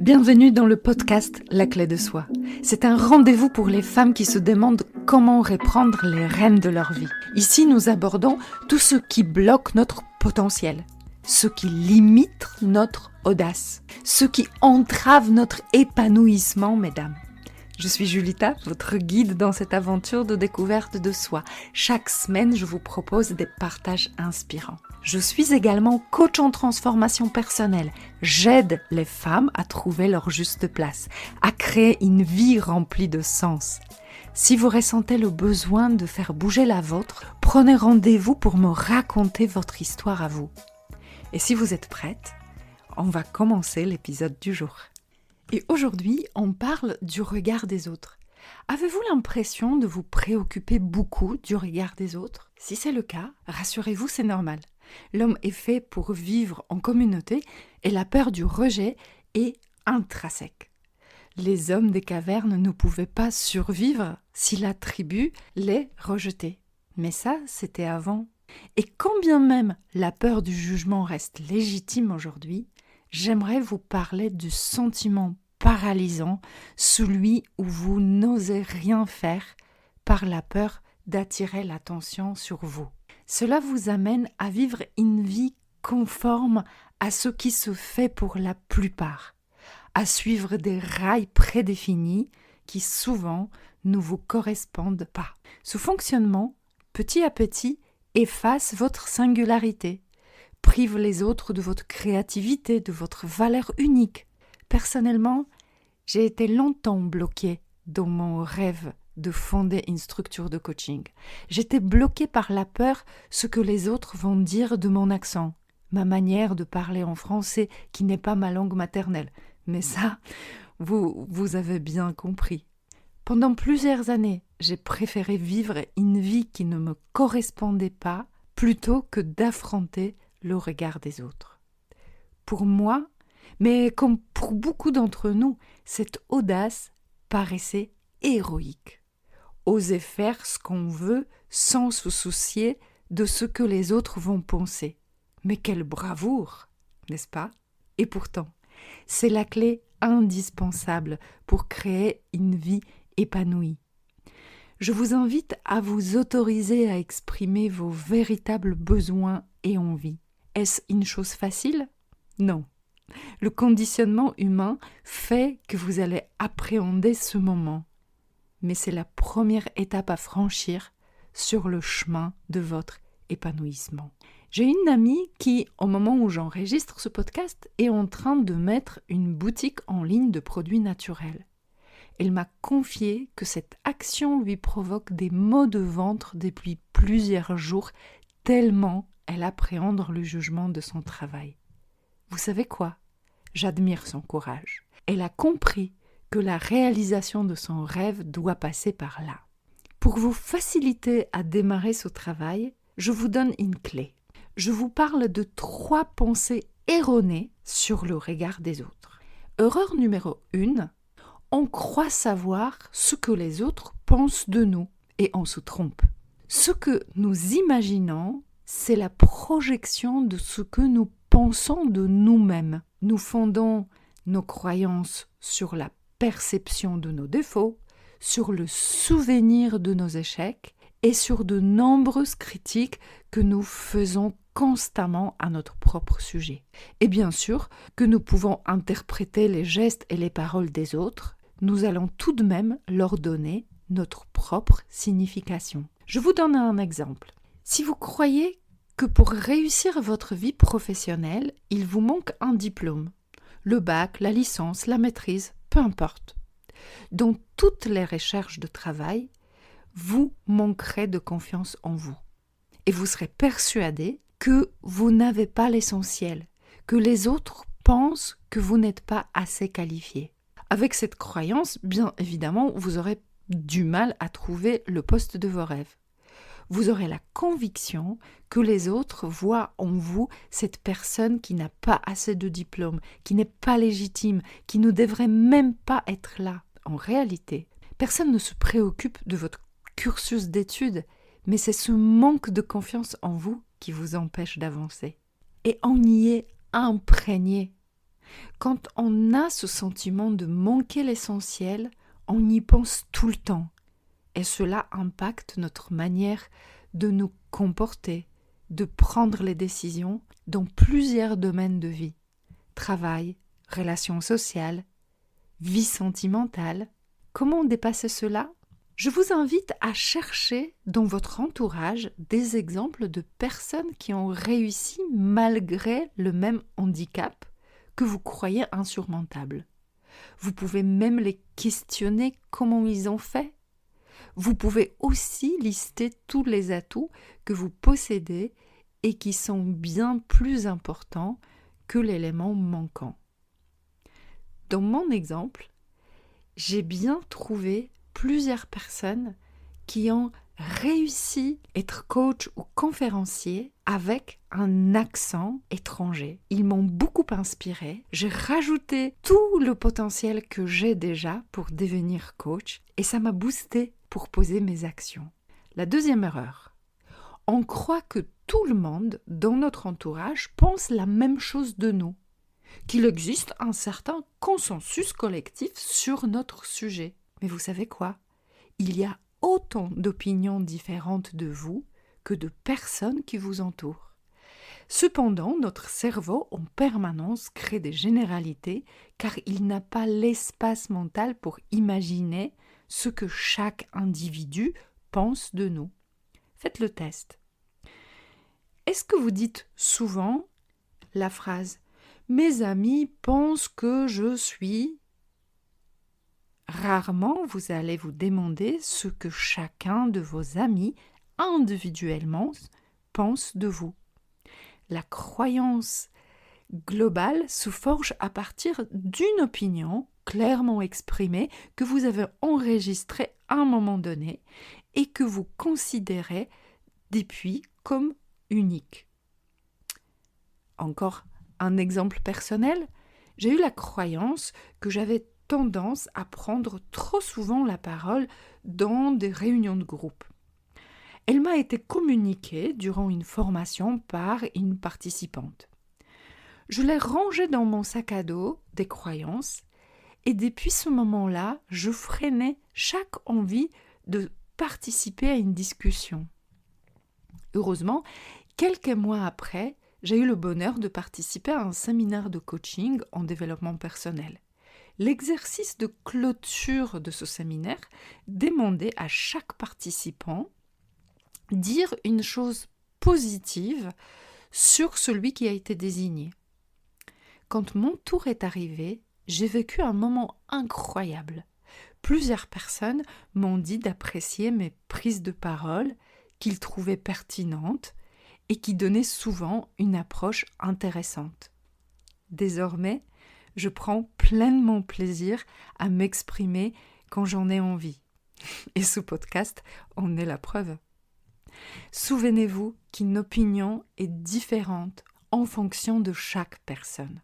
Bienvenue dans le podcast La Clé de Soi. C'est un rendez-vous pour les femmes qui se demandent comment reprendre les rênes de leur vie. Ici, nous abordons tout ce qui bloque notre potentiel, ce qui limite notre audace, ce qui entrave notre épanouissement, mesdames. Je suis Julita, votre guide dans cette aventure de découverte de soi. Chaque semaine, je vous propose des partages inspirants. Je suis également coach en transformation personnelle. J'aide les femmes à trouver leur juste place, à créer une vie remplie de sens. Si vous ressentez le besoin de faire bouger la vôtre, prenez rendez-vous pour me raconter votre histoire à vous. Et si vous êtes prête, on va commencer l'épisode du jour. Et aujourd'hui, on parle du regard des autres. Avez-vous l'impression de vous préoccuper beaucoup du regard des autres ? Si c'est le cas, rassurez-vous, c'est normal. L'homme est fait pour vivre en communauté et la peur du rejet est intrinsèque. Les hommes des cavernes ne pouvaient pas survivre si la tribu les rejetait. Mais ça, c'était avant. Et quand bien même la peur du jugement reste légitime aujourd'hui, j'aimerais vous parler du sentiment paralysant, celui où vous n'osez rien faire par la peur d'attirer l'attention sur vous. Cela vous amène à vivre une vie conforme à ce qui se fait pour la plupart, à suivre des rails prédéfinis qui souvent ne vous correspondent pas. Ce fonctionnement, petit à petit, efface votre singularité, prive les autres de votre créativité, de votre valeur unique. Personnellement, j'ai été longtemps bloquée dans mon rêve de fonder une structure de coaching. J'étais bloquée par la peur ce que les autres vont dire de mon accent, ma manière de parler en français qui n'est pas ma langue maternelle. Mais ça, vous avez bien compris. Pendant plusieurs années, j'ai préféré vivre une vie qui ne me correspondait pas plutôt que d'affronter le regard des autres. Pour moi, mais comme pour beaucoup d'entre nous, cette audace paraissait héroïque. Oser faire ce qu'on veut sans se soucier de ce que les autres vont penser. Mais quelle bravoure, n'est-ce pas ? Et pourtant, c'est la clé indispensable pour créer une vie épanouie. Je vous invite à vous autoriser à exprimer vos véritables besoins et envies. Est-ce une chose facile ? Non. Le conditionnement humain fait que vous allez appréhender ce moment. Mais c'est la première étape à franchir sur le chemin de votre épanouissement. J'ai une amie qui, au moment où j'enregistre ce podcast, est en train de mettre une boutique en ligne de produits naturels. Elle m'a confié que cette action lui provoque des maux de ventre depuis plusieurs jours, tellement elle appréhende le jugement de son travail. Vous savez quoi ? J'admire son courage. Elle a compris que la réalisation de son rêve doit passer par là. Pour vous faciliter à démarrer ce travail, je vous donne une clé. Je vous parle de 3 pensées erronées sur le regard des autres. Erreur numéro 1, on croit savoir ce que les autres pensent de nous et on se trompe. Ce que nous imaginons, c'est la projection de ce que nous pensons de nous-mêmes. Nous fondons nos croyances sur la perception de nos défauts, sur le souvenir de nos échecs et sur de nombreuses critiques que nous faisons constamment à notre propre sujet. Et bien sûr que nous pouvons interpréter les gestes et les paroles des autres, nous allons tout de même leur donner notre propre signification. Je vous donne un exemple. Si vous croyez que pour réussir votre vie professionnelle, il vous manque un diplôme, le bac, la licence, la maîtrise, peu importe. Dans toutes les recherches de travail, vous manquerez de confiance en vous. Et vous serez persuadé que vous n'avez pas l'essentiel, que les autres pensent que vous n'êtes pas assez qualifié. Avec cette croyance, bien évidemment, vous aurez du mal à trouver le poste de vos rêves. Vous aurez la conviction que les autres voient en vous cette personne qui n'a pas assez de diplôme, qui n'est pas légitime, qui ne devrait même pas être là. En réalité, personne ne se préoccupe de votre cursus d'études, mais c'est ce manque de confiance en vous qui vous empêche d'avancer. Et on y est imprégné. Quand on a ce sentiment de manquer l'essentiel, on y pense tout le temps. Et cela impacte notre manière de nous comporter, de prendre les décisions dans plusieurs domaines de vie. Travail, relations sociales, vie sentimentale. Comment dépasser cela ? Je vous invite à chercher dans votre entourage des exemples de personnes qui ont réussi malgré le même handicap que vous croyez insurmontable. Vous pouvez même les questionner comment ils ont fait. Vous pouvez aussi lister tous les atouts que vous possédez et qui sont bien plus importants que l'élément manquant. Dans mon exemple, j'ai bien trouvé plusieurs personnes qui ont réussi à être coach ou conférencier avec un accent étranger. Ils m'ont beaucoup inspiré. J'ai rajouté tout le potentiel que j'ai déjà pour devenir coach et ça m'a boosté pour poser mes actions. La deuxième erreur. On croit que tout le monde dans notre entourage pense la même chose de nous, qu'il existe un certain consensus collectif sur notre sujet. Mais vous savez quoi ? Il y a autant d'opinions différentes de vous que de personnes qui vous entourent. Cependant, notre cerveau en permanence crée des généralités car il n'a pas l'espace mental pour imaginer ce que chaque individu pense de nous. Faites le test. Est-ce que vous dites souvent la phrase « Mes amis pensent que je suis… » Rarement vous allez vous demander ce que chacun de vos amis individuellement pense de vous. La croyance globale se forge à partir d'une opinion clairement exprimée que vous avez enregistrée à un moment donné et que vous considérez depuis comme unique. Encore un exemple personnel, j'ai eu la croyance que j'avais tendance à prendre trop souvent la parole dans des réunions de groupe. Elle m'a été communiquée durant une formation par une participante. Je l'ai rangée dans mon sac à dos des croyances et depuis ce moment-là, je freinais chaque envie de participer à une discussion. Heureusement, quelques mois après, j'ai eu le bonheur de participer à un séminaire de coaching en développement personnel. L'exercice de clôture de ce séminaire demandait à chaque participant dire une chose positive sur celui qui a été désigné. Quand mon tour est arrivé, j'ai vécu un moment incroyable. Plusieurs personnes m'ont dit d'apprécier mes prises de parole, qu'ils trouvaient pertinentes et qui donnaient souvent une approche intéressante. Désormais, je prends pleinement plaisir à m'exprimer quand j'en ai envie. Et ce podcast en est la preuve. Souvenez-vous qu'une opinion est différente en fonction de chaque personne,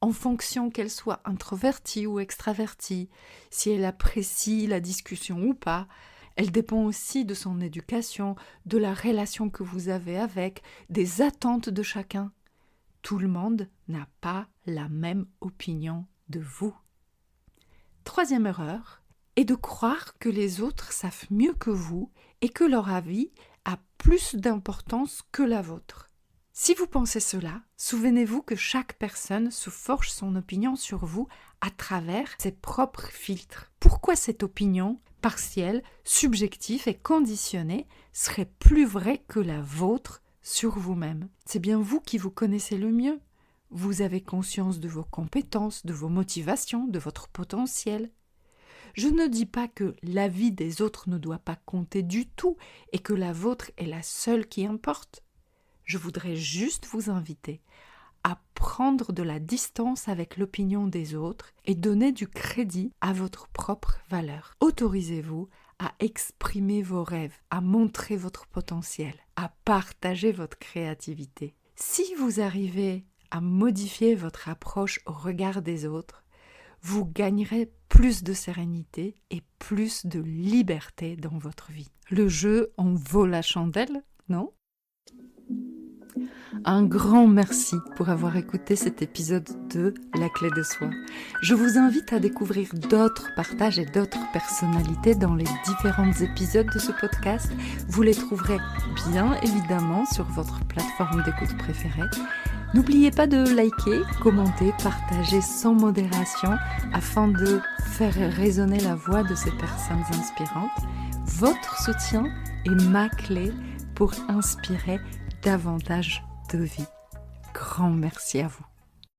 en fonction qu'elle soit introvertie ou extravertie, si elle apprécie la discussion ou pas. Elle dépend aussi de son éducation, de la relation que vous avez avec, des attentes de chacun. Tout le monde n'a pas la même opinion de vous. Troisième erreur est de croire que les autres savent mieux que vous et que leur avis a plus d'importance que la vôtre. Si vous pensez cela, souvenez-vous que chaque personne se forge son opinion sur vous à travers ses propres filtres. Pourquoi cette opinion partielle, subjective et conditionnée serait plus vraie que la vôtre sur vous-même? C'est bien vous qui vous connaissez le mieux. Vous avez conscience de vos compétences, de vos motivations, de votre potentiel. Je ne dis pas que l'avis des autres ne doit pas compter du tout et que la vôtre est la seule qui importe. Je voudrais juste vous inviter à prendre de la distance avec l'opinion des autres et donner du crédit à votre propre valeur. Autorisez-vous à exprimer vos rêves, à montrer votre potentiel, à partager votre créativité. Si vous arrivez à modifier votre approche au regard des autres, vous gagnerez plus de sérénité et plus de liberté dans votre vie. Le jeu en vaut la chandelle, non ? Un grand merci pour avoir écouté cet épisode de La Clé de Soi. Je vous invite à découvrir d'autres partages et d'autres personnalités dans les différents épisodes de ce podcast. Vous les trouverez bien évidemment sur votre plateforme d'écoute préférée. N'oubliez pas de liker, commenter, partager sans modération afin de faire résonner la voix de ces personnes inspirantes. Votre soutien est ma clé pour inspirer davantage de vie. Grand merci à vous.